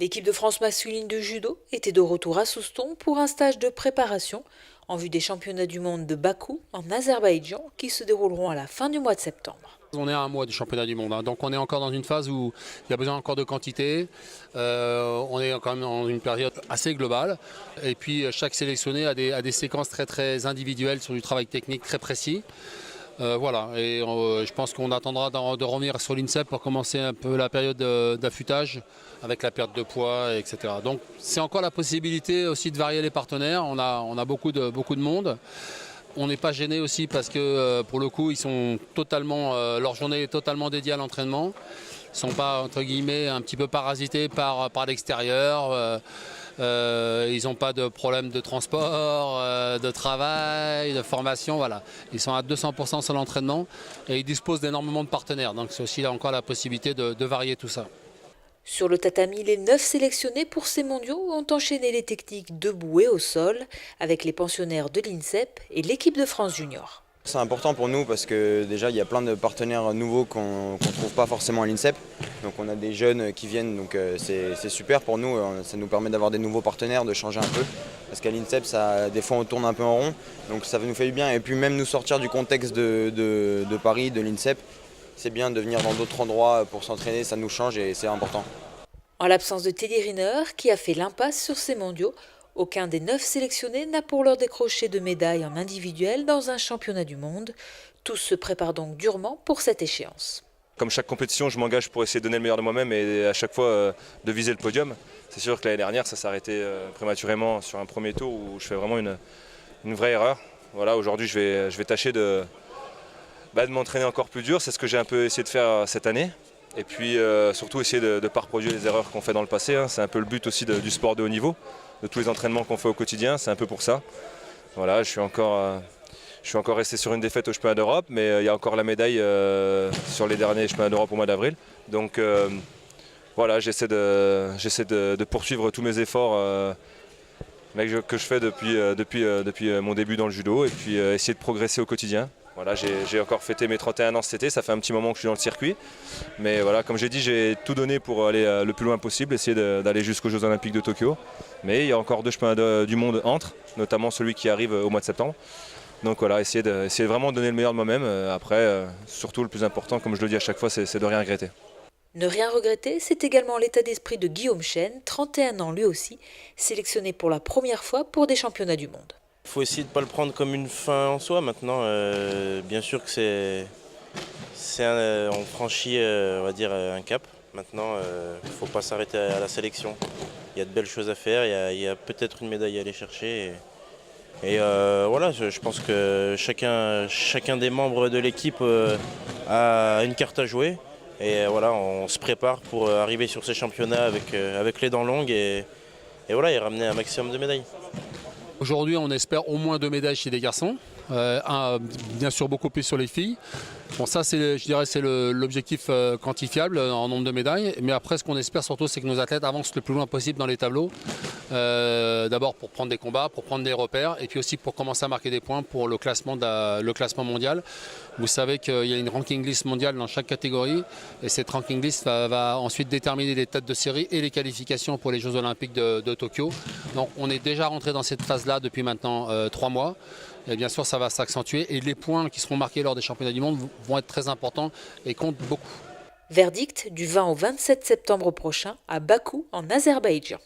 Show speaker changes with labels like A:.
A: L'équipe de France masculine de judo était de retour à Souston pour un stage de préparation en vue des championnats du monde de Bakou en Azerbaïdjan qui se dérouleront à la fin du mois de septembre.
B: On est à un mois du championnat du monde, donc on est encore dans une phase où il y a besoin encore de quantité. On est quand même dans une période assez globale. Et puis chaque sélectionné a des séquences très individuelles sur du travail technique très précis. Voilà, et je pense qu'on attendra de revenir sur l'INSEP pour commencer un peu la période d'affûtage avec la perte de poids, etc. Donc c'est encore la possibilité aussi de varier les partenaires. On a beaucoup de monde. On n'est pas gêné aussi parce que pour le coup, ils sont leur journée est totalement dédiée à l'entraînement. Ils ne sont pas entre guillemets un petit peu parasités par l'extérieur. Ils n'ont pas de problème de transport, de travail, de formation. Voilà. Ils sont à 200% sur l'entraînement et ils disposent d'énormément de partenaires. Donc c'est aussi là encore la possibilité de varier tout ça.
A: Sur le tatami, les 9 sélectionnés pour ces mondiaux ont enchaîné les techniques debout et au sol avec les pensionnaires de l'INSEP et l'équipe de France junior.
C: C'est important pour nous parce que déjà il y a plein de partenaires nouveaux qu'on ne trouve pas forcément à l'INSEP. Donc on a des jeunes qui viennent, donc c'est super pour nous, ça nous permet d'avoir des nouveaux partenaires, de changer un peu. Parce qu'à l'INSEP, des fois on tourne un peu en rond, donc ça nous fait du bien. Et puis même nous sortir du contexte de Paris, de l'INSEP, c'est bien de venir dans d'autres endroits pour s'entraîner, ça nous change et c'est important.
A: En l'absence de Teddy Riner, qui a fait l'impasse sur ces mondiaux, aucun des 9 sélectionnés n'a pour l'heure décroché de médaille en individuel dans un championnat du monde. Tous se préparent donc durement pour cette échéance.
D: Comme chaque compétition, je m'engage pour essayer de donner le meilleur de moi-même et à chaque fois de viser le podium. C'est sûr que l'année dernière, ça s'est arrêté prématurément sur un premier tour où je fais vraiment une vraie erreur. Voilà, aujourd'hui, je vais tâcher de m'entraîner encore plus dur. C'est ce que j'ai un peu essayé de faire cette année. Et puis surtout essayer de ne pas reproduire les erreurs qu'on fait dans le passé. C'est un peu le but aussi du sport de haut niveau, de tous les entraînements qu'on fait au quotidien. C'est un peu pour ça. Voilà, je suis encore resté sur une défaite au championnat d'Europe, mais il y a encore la médaille sur les derniers championnats d'Europe au mois d'avril. Donc voilà, j'essaie de poursuivre tous mes efforts que je fais depuis mon début dans le judo et puis essayer de progresser au quotidien. Voilà, j'ai encore fêté mes 31 ans cet été, ça fait un petit moment que je suis dans le circuit. Mais voilà, comme j'ai dit, j'ai tout donné pour aller le plus loin possible, essayer d'aller jusqu'aux Jeux Olympiques de Tokyo. Mais il y a encore 2 championnats du monde entre, notamment celui qui arrive au mois de septembre. Donc voilà, essayer vraiment de donner le meilleur de moi-même. Après, surtout le plus important, comme je le dis à chaque fois, c'est de rien regretter.
A: Ne rien regretter, c'est également l'état d'esprit de Guillaume Chêne, 31 ans lui aussi, sélectionné pour la première fois pour des championnats du monde.
E: Il faut essayer de ne pas le prendre comme une fin en soi. Maintenant, bien sûr que on franchit on va dire, un cap. Maintenant, il ne faut pas s'arrêter à la sélection. Il y a de belles choses à faire, il y a peut-être une médaille à aller chercher. Et voilà, je pense que chacun des membres de l'équipe a une carte à jouer. Et voilà, on se prépare pour arriver sur ces championnats avec les dents longues et voilà, et ramener un maximum de médailles.
B: Aujourd'hui, on espère au moins 2 médailles chez les garçons, bien sûr beaucoup plus sur les filles. Bon, ça, je dirais, c'est l'objectif quantifiable en nombre de médailles. Mais après, ce qu'on espère surtout, c'est que nos athlètes avancent le plus loin possible dans les tableaux. D'abord pour prendre des combats, pour prendre des repères, et puis aussi pour commencer à marquer des points pour le classement mondial. Vous savez qu'il y a une ranking list mondiale dans chaque catégorie, et cette ranking list va ensuite déterminer les têtes de série et les qualifications pour les Jeux Olympiques de Tokyo. Donc on est déjà rentré dans cette phase-là depuis maintenant 3 mois. Et bien sûr, ça va s'accentuer et les points qui seront marqués lors des championnats du monde vont être très importants et comptent beaucoup.
A: Verdict du 20 au 27 septembre prochain à Bakou en Azerbaïdjan.